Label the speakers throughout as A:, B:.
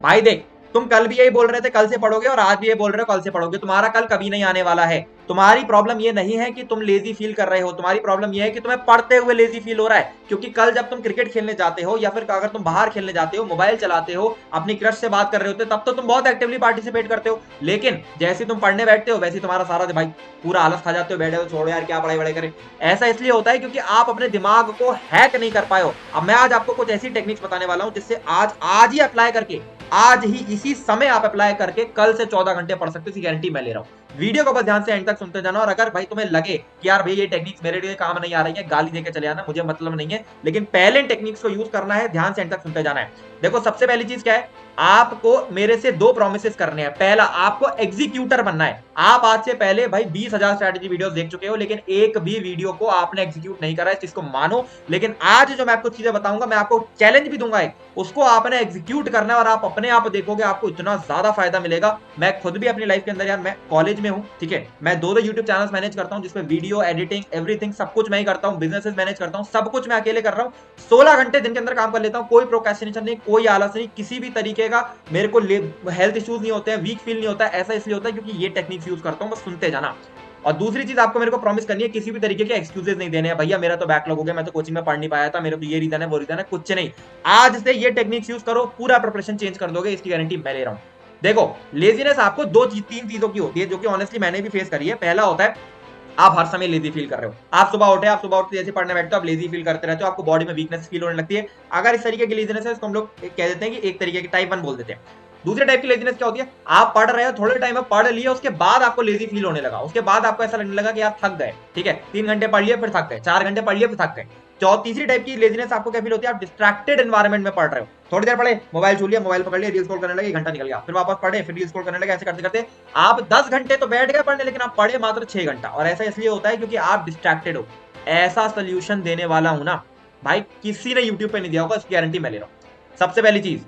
A: भाई देख, तुम कल भी यही बोल रहे थे कल से पढ़ोगे, और आज भी ये बोल रहे हो कल से पढ़ोगे। तुम्हारा कल कभी नहीं आने वाला है। तुम्हारी प्रॉब्लम ये नहीं है कि तुम लेजी फील कर रहे हो, तुम्हारी प्रॉब्लम ये है कि तुम्हें पढ़ते हुए लेजी फील हो रहा है। क्योंकि कल जब तुम क्रिकेट खेलने जाते हो, या फिर अगर तुम बाहर खेलने जाते हो, मोबाइल चलाते हो, अपनी क्रश से बात कर रहे होते, तब तो तुम बहुत एक्टिवली पार्टिसिपेट करते हो। लेकिन जैसे तुम पढ़ने बैठते हो, वैसे तुम्हारा सारा भाई पूरा आलस खा जाते हो, बैठे हो, छोड़ो यार क्या पढ़ाई वढ़ाई करें। ऐसा इसलिए होता है क्योंकि आप अपने दिमाग को हैक नहीं कर पाए हो। अब मैं आज आपको कुछ ऐसी टेक्निक्स बताने वाला हूं जिससे आज आज ही अप्लाई करके, आज ही इसी समय आप अप्लाई करके कल से 14 घंटे पढ़ सकते हो, इसकी गारंटी मैं ले रहा हूं। वीडियो को बस ध्यान से एंड तक सुनते जाना, और अगर भाई तुम्हें लगे कि यार भाई ये टेक्निक्स मेरे लिए काम नहीं आ रही है, गाली देके चले जाना, मुझे मतलब नहीं है, लेकिन पहले टेक्निक्स को यूज करना है, ध्यान से एंड तक सुनते जाना है। देखो सबसे पहली चीज क्या है, आपको मेरे से दो प्रोमिसेस करने हैं। पहला, आपको एग्जीक्यूटर बनना है। आप आज से पहले भाई 20,000 स्ट्रैटेजी वीडियोस देख चुके हो, लेकिन एक भी वीडियो को आपने एग्जीक्यूट नहीं करा है, इस चीज को मानो। लेकिन आज जो मैं आपको चीजें बताऊंगा, मैं आपको चैलेंज भी दूंगा एक, उसको आपने एग्जीक्यूट करना है, और आप अपने आप देखोगे आपको इतना ज्यादा फायदा मिलेगा। मैं खुद भी अपनी लाइफ के अंदर, यार मैं कॉलेज में हूँ, ठीक है, मैं दो यूट्यूब चैनल्स मैनेज करता हूँ, जिसमें वीडियो एडिटिंग एवरीथिंग सब कुछ मैं ही करता हूँ, बिजनेसेस मैनेज करता हूँ, सब कुछ मैं अकेले कर रहा हूँ। 16 घंटे दिन के अंदर काम कर लेता हूँ, कोई प्रोक्रेस्टिनेशन नहीं, कोई आलस नहीं, किसी भी तरीके का मेरे को हेल्थ इश्यूज नहीं होते हैं, वीक फील नहीं होता है। ऐसा इसलिए होता है क्योंकि ये टेक्निक्स यूज करता हूँ, बस सुनते जाना। और दूसरी चीज आपको मेरे को प्रॉमिस करनी है, किसी भी तरीके के एक्सक्यूजेस नहीं देने हैं। भैया मेरा तो बैकलॉग हो गया, मैं तो कोचिंग में पढ़ नहीं पाया था, मेरा तो ये रीजन है वो रीजन है, कुछ नहीं। आज से ये टेक्निक्स यूज करो, पूरा प्रिपरेशन चेंज कर दोगे, इसकी गारंटी मैं ले रहा हूं। देखो, लेजीनेस आपको तीन चीजों की होती है, जो कि ऑनेस्टली मैंने भी फेस करी है। पहला होता है, आप हर समय लेजी फील कर रहे हो। आप सुबह उठे, आप सुबह उठते जैसे पढ़ने बैठते हो, आप लेजी फील करते रहते हो, आपको बॉडी में वीकनेस फील होने लगती है। अगर इस तरीके की लेजीनेस है, इसको हम लोग कह देते हैं कि एक तरीके की टाइप 1 बोल देते हैं। दूसरे टाइप की लेजीनेस क्या होती है, आप पढ़ रहे हो, थोड़े टाइम में पढ़ लिए, उसके बाद आपको लेजी फील होने लगा, उसके बाद आपको ऐसा लगने लगा कि आप थक गए, ठीक है, 3 घंटे पढ़ लिए फिर थक गए, 4 घंटे पढ़ लिए फिर थक गए। तीसरी टाइप की लेजीनेस आपको क्या फील होती है, आप डिस्ट्रैक्टेड एनवायरमेंट में पढ़ रहे हो, थोड़ी देर पढ़े, मोबाइल छू लिया, मोबाइल पकड़ लिया, रील स्क्रॉल करने लगे, 1 घंटा निकल गया, फिर वापस पढ़े, फिर रील स्क्रॉल करने लगे, ऐसे करते करते आप 10 घंटे तो बैठ गए पढ़ने, लेकिन आप पढ़े मात्र 6 घंटा। और ऐसा इसलिए होता है क्योंकि आप डिस्ट्रैक्टेड हो। ऐसा सोल्यूशन देने वाला हूं ना भाई, किसी ने यूट्यूब पे नहीं दिया होगा, इसकी गारंटी मैं ले रहा हूं। सबसे पहली चीज,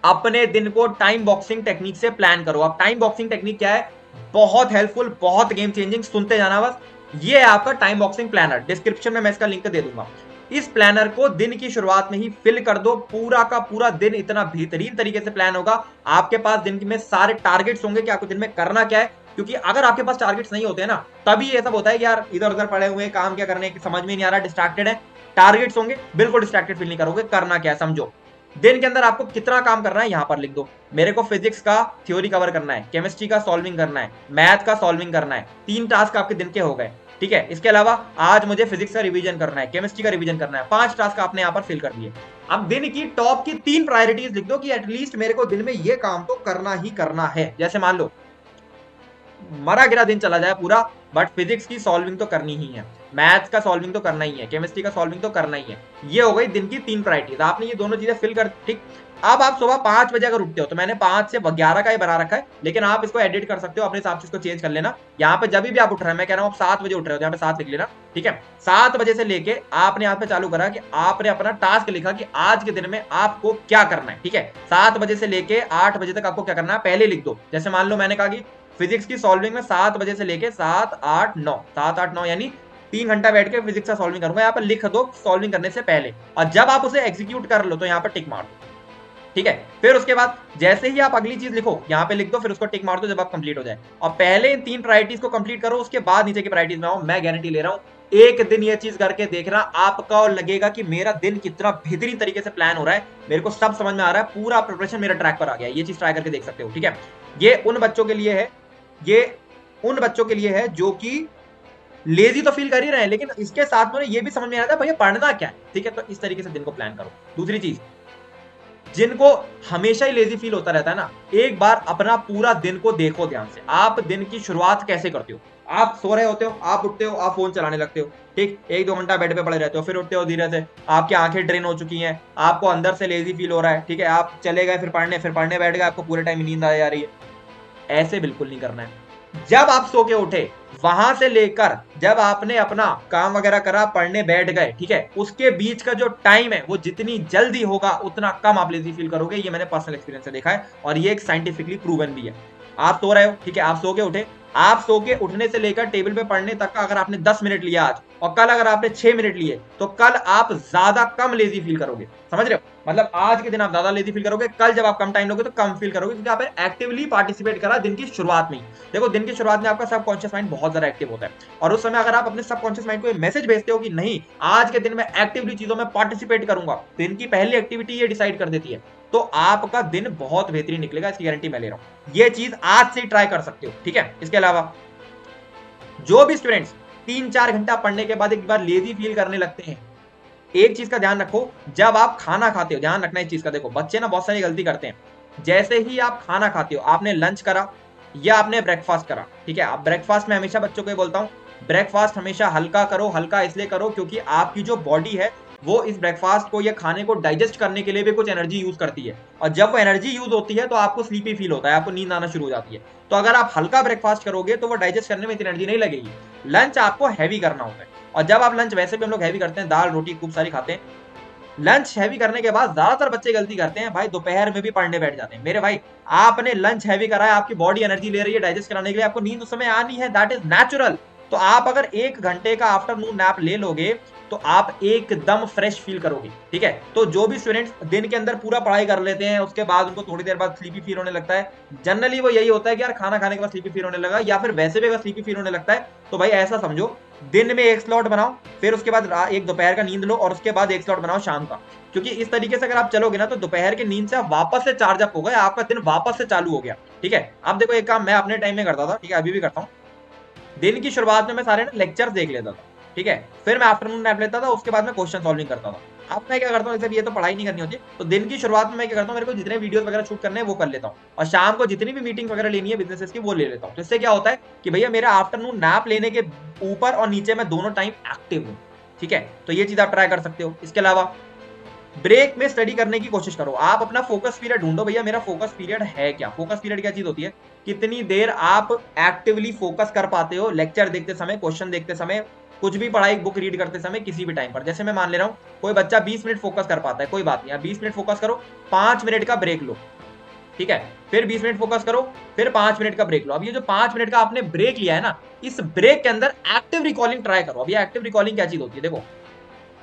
A: अपने दिन को टाइम बॉक्सिंग टेक्निक से प्लान करो। अब टाइम बॉक्सिंग टेक्निक क्या है, बहुत हेल्पफुल, बहुत गेम चेंजिंग, सुनते जाना बस। ये है आपका टाइम बॉक्सिंग प्लानर, डिस्क्रिप्शन में मैं इसका लिंक दे दूंगा। इस प्लानर को दिन की शुरुआत में ही फिल कर दो, पूरा का पूरा दिन इतना बेहतरीन तरीके से प्लान होगा। आपके पास दिन में सारे टारगेट्स होंगे कि आपको दिन में करना क्या है। क्योंकि अगर आपके पास टारगेट्स नहीं होते हैं ना, तभी ये सब होता है कि यार इधर उधर पड़े हुए, काम क्या करने की समझ में नहीं आ रहा, डिस्ट्रैक्टेड है। टारगेट्स होंगे, बिल्कुल डिस्ट्रैक्टेड फील नहीं करोगे, करना क्या है समझो। दिन के अंदर आपको कितना काम करना है यहां पर लिख दो। मेरे को फिजिक्स का थ्योरी कवर करना है, केमिस्ट्री का सॉल्विंग करना है, मैथ का सॉल्विंग करना है। 3 टास्क आपके दिन के हो गए, ठीक है। इसके अलावा आज मुझे फिजिक्स का रिवीजन करना है, केमिस्ट्री का रिवीजन करना है। 5 टास्क आपने यहां पर फिल कर दिए। अब दिन की टॉप की 3 प्रायोरिटीज लिख दो कि एटलीस्ट मेरे को दिन में ये काम तो करना ही करना है। जैसे मान लो मरा गिरा दिन चला जाए पूरा, बट फिजिक्स की सॉल्विंग तो करनी ही है, मैथ्स का सॉल्विंग तो करना ही है, केमिस्ट्री का सॉल्विंग तो करना ही है। ये हो गई दिन की 3 प्रायोरिटीज, आपने ये दोनों चीजें फिल कर, ठीक। अब आप सुबह 5 बजे अगर उठते हो, तो मैंने 5 से 11 का ही बना रखा है, लेकिन आप इसको एडिट कर सकते हो अपने हिसाब से, इसको चेंज कर लेना। यहाँ पे जब भी आप उठ रहे हैं, मैं कह रहा हूँ आप 7 बजे उठ रहे हो, यहाँ पे 7 लिख लेना, ठीक है। 7 बजे से लेके आपने यहाँ पे चालू करा कि आपने अपना टास्क लिखा कि आज के दिन में आपको क्या करना है, ठीक है। 7 बजे से लेके 8 बजे तक आपको क्या करना है पहले लिख दो। जैसे मान लो मैंने कहा कि फिजिक्स की सॉल्विंग में 7 बजे से लेके 7 8 9 यानी 3 घंटा बैठ के फिजिक्स का सॉल्विंग करूंगा। यहाँ पर लिख दो सॉल्विंग करने से पहले, और जब आप उसे एग्जीक्यूट कर लो तो यहाँ पर टिक मार दो, ठीक है। फिर उसके बाद जैसे ही आप अगली चीज लिखो, यहाँ पे लिख दो, फिर उसको टिक मार दो जब आप कंप्लीट हो जाए। और पहले इन 3 प्रायोरिटीज को कंप्लीट करो, उसके बाद नीचे की प्रायोरिटीज में आओ। मैं गारंटी ले रहा हूँ, एक दिन ये चीज करके देखना, आपका और लगेगा कि मेरा दिन कितना बेहतरीन तरीके से प्लान हो रहा है, मेरे को सब समझ में आ रहा है, पूरा प्रिपरेशन मेरा ट्रैक पर आ गया। ये चीज ट्राई करके देख सकते हो, ठीक है। ये उन बच्चों के लिए है, ये उन बच्चों के लिए है जो कि लेजी तो फील कर ही रहे हैं, लेकिन इसके साथ में ये भी समझ में आता है भैया पढ़ना क्या है, ठीक है। तो इस तरीके से दिन को प्लान करो। दूसरी चीज, जिनको हमेशा ही लेजी फील होता रहता है ना, एक बार अपना पूरा दिन को देखो ध्यान से। आप दिन की शुरुआत कैसे करते हो, आप सो रहे होते हो, आप उठते हो, आप फोन चलाने लगते हो, ठीक, 1 2 घंटा बेड पे पड़े रहते हो, फिर उठते हो धीरे से, आपकी आंखें ड्रेन हो चुकी हैं, आपको अंदर से लेजी फील हो रहा है, ठीक है। आप चले गए फिर पढ़ने बैठ गए, आपको पूरे टाइम नींद आ जा रही है। ऐसे बिल्कुल नहीं करना है। जब आप सो के उठे, वहां से लेकर जब आपने अपना काम वगैरह करा, पढ़ने बैठ गए, ठीक है, उसके बीच का जो टाइम है वो जितनी जल्दी होगा उतना कम आप लेजी फील करोगे। ये मैंने पर्सनल एक्सपीरियंस से देखा है, और ये एक साइंटिफिकली प्रूवन भी है। आप सो रहे हो, ठीक है, आप सो के उठे, आप सो के उठने से लेकर टेबल पे पढ़ने तक का अगर आपने 10 मिनट लिया आज, और कल अगर आपने 6 मिनट लिए, तो कल आप ज्यादा कम लेजी फील करोगे। समझ रहे हो? मतलब आज के दिन आप ज्यादा लेजी फील करोगे, कल जब आप कम टाइम लोगे तो कम फील करोगे, क्योंकि आपने एक्टिवली पार्टिसिपेट करा दिन की शुरुआत में ही। देखो, दिन की शुरुआत में आपका सबकॉन्शियस माइंड बहुत ज्यादा एक्टिव होता है, और उस समय अगर आप अपने सबकॉन्शियस माइंड को मैसेज भेजते हो कि नहीं, आज के दिन में एक्टिवली चीजों में पार्टिसिपेट करूंगा, तो इनकी पहली एक्टिविटी ये डिसाइड कर देती है, तो आपका दिन बहुत बेहतरीन निकलेगा, इसकी गारंटी मैं ले रहा हूं। ये चीज आज से ट्राई कर सकते हो, ठीक है। इसके अलावा जो भी स्टूडेंट्स 3-4 घंटा पढ़ने के बाद एक बार लेजी फील करने लगते हैं, एक चीज का ध्यान रखो, जब आप खाना खाते हो, ध्यान रखना इस चीज का। देखो, बच्चे ना बहुत सारी गलती करते हैं। जैसे ही आप खाना खाते हो, आपने लंच करा या आपने ब्रेकफास्ट करा, ठीक है, आप ब्रेकफास्ट में हमेशा बच्चों को ये बोलता हूं, ब्रेकफास्ट हमेशा हल्का करो। हल्का इसलिए करो क्योंकि आपकी जो बॉडी है वो इस ब्रेकफास्ट को या खाने को डाइजेस्ट करने के लिए भी कुछ एनर्जी यूज करती है, और जब वो एनर्जी यूज होती है तो आपको स्लीपी फील होता है, आपको नींद आना शुरू हो जाती है। तो अगर आप हल्का ब्रेकफास्ट करोगे तो वो डाइजेस्ट करने में इतनी एनर्जी नहीं लगेगी। लंच आपको हैवी करना होता है, और जब आप लंच, वैसे भी हम लोग हैवी करते हैं, दाल रोटी खूब सारी खाते हैं, लंच हैवी करने के बाद ज्यादातर बच्चे गलती करते हैं भाई, दोपहर में भी पढ़ने बैठ जाते हैं। मेरे भाई, आपने लंच हैवी करा है, आपकी बॉडी एनर्जी ले रही है डाइजेस्ट कराने के लिए, आपको नींद उस समय आनी है, दैट इज नेचुरल। तो आप अगर 1 घंटे का आफ्टरनून नैप ले लोगे तो आप एकदम फ्रेश फील करोगे, ठीक है। तो जो भी स्टूडेंट्स दिन के अंदर पूरा पढ़ाई कर लेते हैं, उसके बाद उनको थोड़ी देर बाद स्लीपी फील होने लगता है, जनरली वो यही होता है कि यार खाना खाने के बाद स्लीपी फील होने लगा, या फिर वैसे भी अगर स्लीपी फील होने लगता है तो भाई ऐसा समझो, दिन में एक स्लॉट बनाओ, फिर उसके बाद एक दोपहर का नींद लो, और उसके बाद एक स्लॉट बनाओ शाम का। क्योंकि इस तरीके से अगर आप चलोगे ना, तो दोपहर की नींद से आप वापस से चार्ज अप हो गए, आपका दिन वापस से चालू हो गया, ठीक है। अब देखो, एक काम मैं अपने टाइम में करता था, ठीक है, अभी भी करता हूँ। दिन की शुरुआत में मैं सारे लेक्चर्स देख लेता था, ठीक है, फिर मैं आफ्टरनून नैप लेता था, उसके बाद मैं क्वेश्चन सॉल्विंग करता था। अब मैं क्या करता हूँ, जैसे ये तो पढ़ाई नहीं करनी होती, तो दिन की शुरुआत में मैं क्या करता हूँ, मेरे को जितने वीडियोस वगैरह शूट करने हैं वो कर लेता हूँ, और शाम को जितनी भी मीटिंग वगैरह लेनी है बिजनेसेस की वो ले लेता हूँ। तो इससे क्या होता है कि भैया मेरा आफ्टरनून नैप लेने के ऊपर और नीचे मैं दोनों टाइम एक्टिव हूँ, ठीक है। तो ये चीज आप ट्राई कर सकते हो। इसके अलावा ब्रेक में स्टडी करने की कोशिश करो, आप अपना फोकस पीरियड ढूंढो, भैया मेरा फोकस पीरियड है क्या। फोकस पीरियड क्या चीज होती है, कितनी देर आप एक्टिवली फोकस कर पाते हो, लेक्चर देखते समय, क्वेश्चन देखते समय, कुछ भी पढ़ाई बुक रीड करते समय, किसी भी टाइम पर। जैसे मैं मान ले रहा हूँ कोई बच्चा 20 मिनट फोकस कर पाता है, कोई बात नहीं, आप 20 मिनट फोकस करो, 5 मिनट का ब्रेक लो, ठीक है, फिर 20 मिनट फोकस करो, फिर 5 मिनट का ब्रेक लो। अब ये जो 5 मिनट का आपने ब्रेक लिया है ना, इस ब्रेक के अंदर एक्टिव रिकॉलिंग ट्राई करो। अब ये एक्टिव रिकॉलिंग क्या चीज होती है, देखो,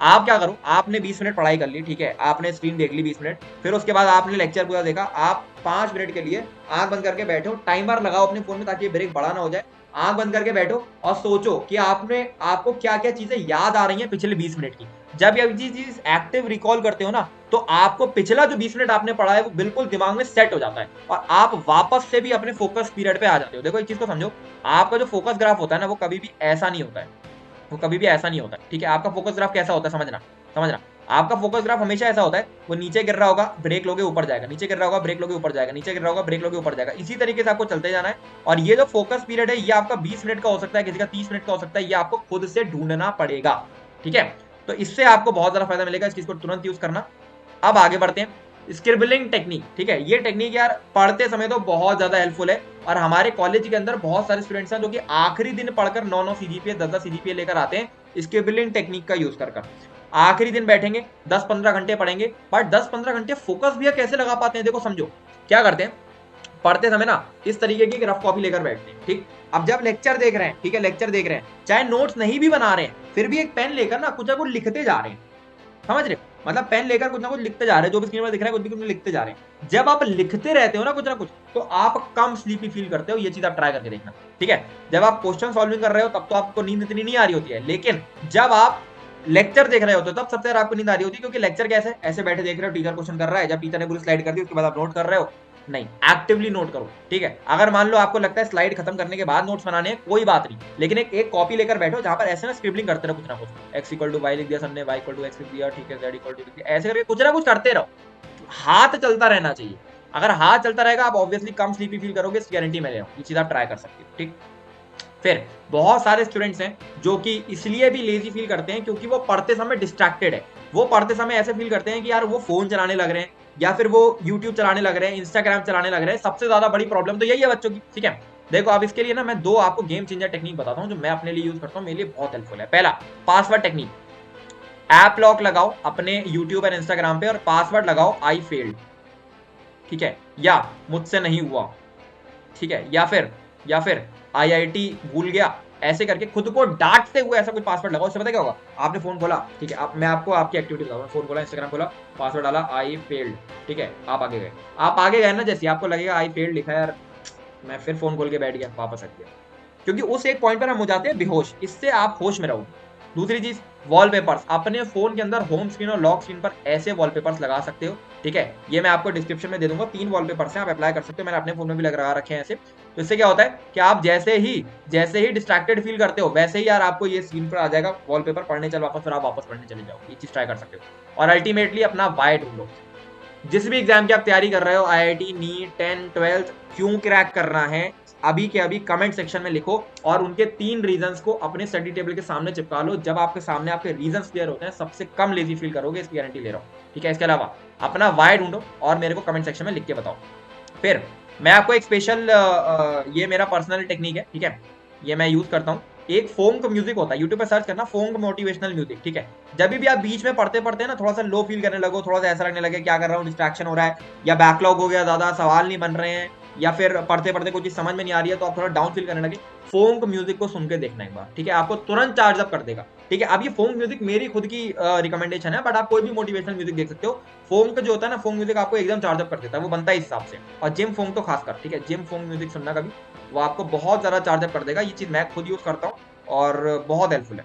A: आप क्या करो, आपने 20 मिनट पढ़ाई कर ली, ठीक है, आपने स्क्रीन देख ली 20 मिनट, फिर उसके बाद आपने लेक्चर पूरा देखा, आप 5 मिनट के लिए आंख बंद करके बैठो, टाइमर लगाओ अपने फोन में ताकि ब्रेक बड़ा ना हो जाए, आंख बंद करके बैठो और सोचो कि आपको क्या क्या चीजें याद आ रही हैं पिछले 20 मिनट की। जब ये चीज एक्टिव रिकॉल करते हो ना, तो आपको पिछला जो 20 मिनट आपने पढ़ा है वो बिल्कुल दिमाग में सेट हो जाता है, और आप वापस से भी अपने फोकस पीरियड पे आ जाते हो। देखो, एक चीज को समझो, आपका जो फोकस ग्राफ होता है ना, वो कभी भी ऐसा नहीं होता है, वो कभी भी ऐसा नहीं होता, ठीक है। आपका फोकस ग्राफ कैसा होता है, समझना समझना, आपका फोकस ग्राफ हमेशा ऐसा होता है, वो नीचे गिर रहा होगा, ब्रेक लोगे ऊपर जाएगा, नीचे गिर रहा होगा, ब्रेक लोगे ऊपर जाएगा, नीचे गिर रहा होगा, ब्रेक लोगे ऊपर जाएगा, इसी तरीके से आपको चलते जाना है। और ये जो फोकस पीरियड है, ये आपका 20 मिनट का हो सकता है, किसी का 30 मिनट का हो सकता है, ये आपको खुद से ढूंढना पड़ेगा, ठीक है। तो इससे आपको बहुत ज्यादा फायदा मिलेगा, इस चीज को तुरंत यूज करना। अब आगे बढ़ते हैं, स्क्रिबलिंग टेक्निक, ठीक है। ये टेक्निक यार पढ़ते समय तो बहुत ज्यादा हेल्पफुल है, और हमारे कॉलेज के अंदर बहुत सारे स्टूडेंट्स हैं जो कि आखिरी दिन पढ़कर 9-9 सीजीपीए 10-10 सीजीपीए लेकर आते हैं स्क्रिबलिंग टेक्निक का यूज कर। आखिरी दिन बैठेंगे, 10-15 घंटे पढ़ेंगे, बट 10-15 घंटे फोकस भी कैसे लगा पाते हैं, देखो समझो, क्या करते हैं, पढ़ते समय ना इस तरीके की रफ कॉपी लेकर बैठते हैं, ठीक। अब जब लेक्चर देख रहे हैं, ठीक है, लेक्चर देख रहे हैं, चाहे नोट्स नहीं भी बना रहे हैं, फिर भी एक पेन लेकर ना कुछ ना कुछ लिखते जा रहे हैं, समझ रहे हो, मतलब पेन लेकर कुछ ना कुछ लिखते जा रहे हैं, जो भी स्क्रीन पर दिख रहा है कुछ भी कुछ लिखते जा रहे हैं। जब आप लिखते रहते हो ना कुछ ना कुछ, तो आप कम स्लीपी फील करते हो, ये चीज आप ट्राई करके देखना, ठीक है। जब आप क्वेश्चन सॉल्विंग कर रहे हो तब तो आपको नींद इतनी नहीं आ रही होती है, लेकिन जब आप लेक्चर देख रहे होते हो तब सबसे ज्यादा आपको नींद आ रही होती है, क्योंकि लेक्चर कैसे, ऐसे बैठे देख रहे हो, टीचर क्वेश्चन कर रहा है, जब टीचर ने पूरी स्लाइड कर दी उसके बाद आप नोट कर रहे हो, नहीं, एक्टिवली नोट करो, ठीक है। अगर मान लो आपको लगता है स्लाइड खत्म करने के बाद नोट्स बनाने हैं, कोई बात नहीं, लेकिन एक कॉपी लेकर बैठो जहां पर ऐसे ना स्क्रिबलिंग करते रहो, कुछ ना कुछ, x इक्वल टू वाई लिख दिया सबने, y इक्वल टू x लिख दिया, ठीक है, z इक्वल टू लिख दिया, ऐसे करके कुछ ना कुछ करते रहो, हाथ चलता रहना चाहिए। अगर हाथ चलता रहेगा, आप ऑब्वियसली कम स्लीपी फील करोगे, इस गारंटी मैं ले रहा हूं, ये चीज आप ट्राई कर सकते हो, ठीक। फिर बहुत सारे स्टूडेंट्स हैं जो कि इसलिए भी लेजी फील करते हैं क्योंकि वो पढ़ते समय डिस्ट्रैक्टेड है, वो पढ़ते समय ऐसे फील करते हैं कि यार वो फोन चलाने लग रहे हैं, या फिर वो यूट्यूब चलाने लग रहे हैं, इंस्टाग्राम चलाने लग रहे हैं। सबसे ज्यादा बड़ी प्रॉब्लम तो यही है बच्चों की, ठीक है। देखो, अब इसके लिए ना मैं 2 आपको गेम चेंजर टेक्निक बताता हूं जो मैं अपने लिए यूज करता हूं, मेरे लिए बहुत हेल्पफुल है। पहला, पासवर्ड टेक्निक, ऐप लॉक लगाओ अपने यूट्यूब और इंस्टाग्राम पे और पासवर्ड लगाओ आई फेल्ड, ठीक है, या मुझसे नहीं हुआ, ठीक है, या फिर IIT भूल गया, ऐसे करके खुद को डांटते हुए ऐसा कुछ पासवर्ड लगाओ। उससे पता क्या होगा, आपने फोन खोला, ठीक है, आप मैं आपको आपकी एक्टिविटी बताऊंगा, फोन खोला, इंस्टाग्राम खोला, पासवर्ड डाला आई फेल्ड, ठीक है, आप आगे गए ना, जैसे आपको लगेगा आई फेल्ड लिखा है यार, मैं फिर फोन खोल के बैठ गया, वापस रख दिया, क्योंकि उस एक पॉइंट पर हम हो जाते हैं बेहोश। इससे आप होश में रहोगे। दूसरी चीज, वॉलपेपर्स, अपने फोन के अंदर होम स्क्रीन और लॉक स्क्रीन पर ऐसे वॉलपेपर्स लगा सकते हो, ठीक है, ये मैं आपको डिस्क्रिप्शन में दे दूंगा, 3 वॉलपेपर्स हैं, आप अप्लाई कर सकते हो, मैंने अपने फोन में भी लगा रखे हैं ऐसे। तो इससे क्या होता है कि आप जैसे ही डिस्ट्रैक्टेड फील करते हो, वैसे ही यार आपको ये स्क्रीन पर आ जाएगा वॉलपेपर, पढ़ने चल वापस, फिर आप वापस पढ़ने चले जाओ, ये चीज ट्राई कर सकते हो। और अल्टीमेटली अपना वाई ढूंढो। जिस भी एग्जाम की आप तैयारी कर रहे हो, IIT, नीट, 10, 12, क्यों क्रैक करना है, अभी के अभी कमेंट सेक्शन में लिखो, और उनके 3 रीजंस को अपने स्टडी टेबल के सामने चिपका लो। जब आपके सामने आपके रीजंस क्लियर होते हैं, सबसे कम लेजी फील करोगे, इसकी गारंटी ले रहा हूं, ठीक है। इसके अलावा अपना वाई ढूंढो और मेरे को कमेंट सेक्शन में लिख के बताओ। फिर मैं आपको एक स्पेशल, ये मेरा पर्सनल टेक्निक है, ठीक है, ये मैं यूज करता हूँ। एक फोंक म्यूजिक होता है, यूट्यूब पे सर्च करना फोंक मोटिवेशनल म्यूजिक, ठीक है। जब भी आप बीच में पढ़ते पढ़ते ना थोड़ा सा लो फील करने लगो, थोड़ा सा ऐसा लगने लगे क्या कर रहा हूँ, डिस्ट्रैक्शन हो रहा है, या बैकलॉग हो गया, ज्यादा सवाल नहीं बन रहे हैं, या फिर पढ़ते पढ़ते कोई चीज समझ में नहीं आ रही है, तो आप थोड़ा डाउन फील करने लगे, फोंक म्यूजिक को सुन के देखना एक बार, ठीक है, आपको तुरंत चार्ज अप कर देगा, ठीक है। अब ये फोंक म्यूजिक मेरी खुद की रिकमेंडेशन है, बट आप कोई भी मोटिवेशनल म्यूजिक देख सकते हो। फोंक जो होता है ना, फोंक म्यूजिक आपको एकदम चार्ज अप कर देता है, वो बनता है इस हिसाब से। और जिम फोंक तो खासकर, ठीक है, जिम फोंक म्यूजिक सुनना कभी, वो आपको बहुत ज्यादा चार्ज अप कर देगा। ये चीज मैं खुद यूज करता हूँ और बहुत हेल्पफुल है।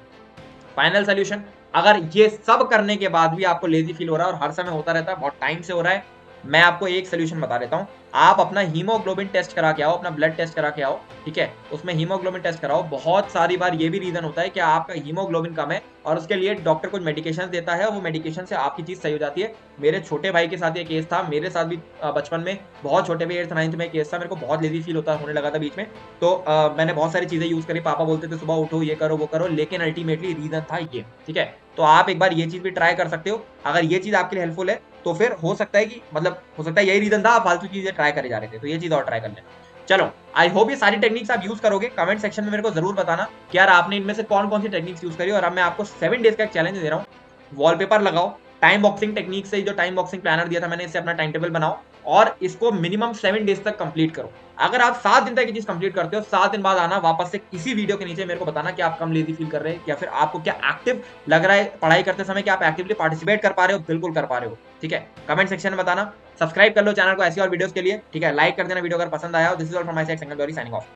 A: फाइनल सोल्यूशन, अगर ये सब करने के बाद भी आपको लेजी फील हो रहा है और हर समय होता रहता है, बहुत टाइम से हो रहा है, मैं आपको एक सोल्यूशन बता देता हूं। आप अपना हीमोग्लोबिन टेस्ट करा के आओ, अपना ब्लड टेस्ट करा के आओ, ठीक है, उसमें हीमोग्लोबिन टेस्ट कराओ। बहुत सारी बार ये भी रीजन होता है कि आपका हीमोग्लोबिन कम है, और उसके लिए डॉक्टर कुछ मेडिकेशन देता है, और वो मेडिकेशन से आपकी चीज सही हो जाती है। मेरे छोटे भाई के साथ ये केस था, मेरे साथ भी बचपन में, बहुत छोटे में 8th 9th में केस था, मेरे को बहुत लेजी फील होने लगा था बीच में, तो मैंने बहुत सारी चीजें यूज करी, पापा बोलते थे सुबह उठो, ये करो वो करो, लेकिन अल्टीमेटली रीजन था ये, ठीक है। तो आप एक बार ये चीज भी ट्राई कर सकते हो। अगर ये चीज आपके लिए हेल्पफुल है, तो फिर हो सकता है कि, मतलब हो सकता है यही रीजन था, आप फालतू चीजें ट्राई करे जा रहे थे, तो ये चीज और ट्राई कर लेना। चलो, आई होप ये सारी टेक्निक्स आप यूज करोगे। कमेंट सेक्शन में मेरे को जरूर बताना कि यार आपने इनमें से कौन कौन सी टेक्निक्स यूज करी। और अब मैं आपको 7 डेज का एक चैलेंज दे रहा हूँ, वॉलपेपर लगाओ, टाइम बॉक्सिंग टेक्निक से, जो टाइम बॉक्सिंग प्लानर दिया था मैंने, इससे अपना टाइम टेबल बनाओ, और इसको मिनिमम 7 डेज तक कंप्लीट करो। अगर आप 7 दिन तक ये चीज कंप्लीट करते हो, 7 दिन बाद आना वापस से इसी वीडियो के नीचे, मेरे को बताना कि आप कम लेजी फील कर रहे हैं, या फिर आपको क्या एक्टिव लग रहा है पढ़ाई करते समय, कि आप एक्टिवली पार्टिसिपेट कर पा रहे हो, बिल्कुल कर पा रहे हो, ठीक है। कमेंट सेक्शन में बताना। सब्सक्राइब कर लो चैनल को ऐसी और वीडियोस के लिए, ठीक है, लाइक कर देना वीडियो अगर पसंद आया हो। This is all from my side, Sangam Gauri signing off.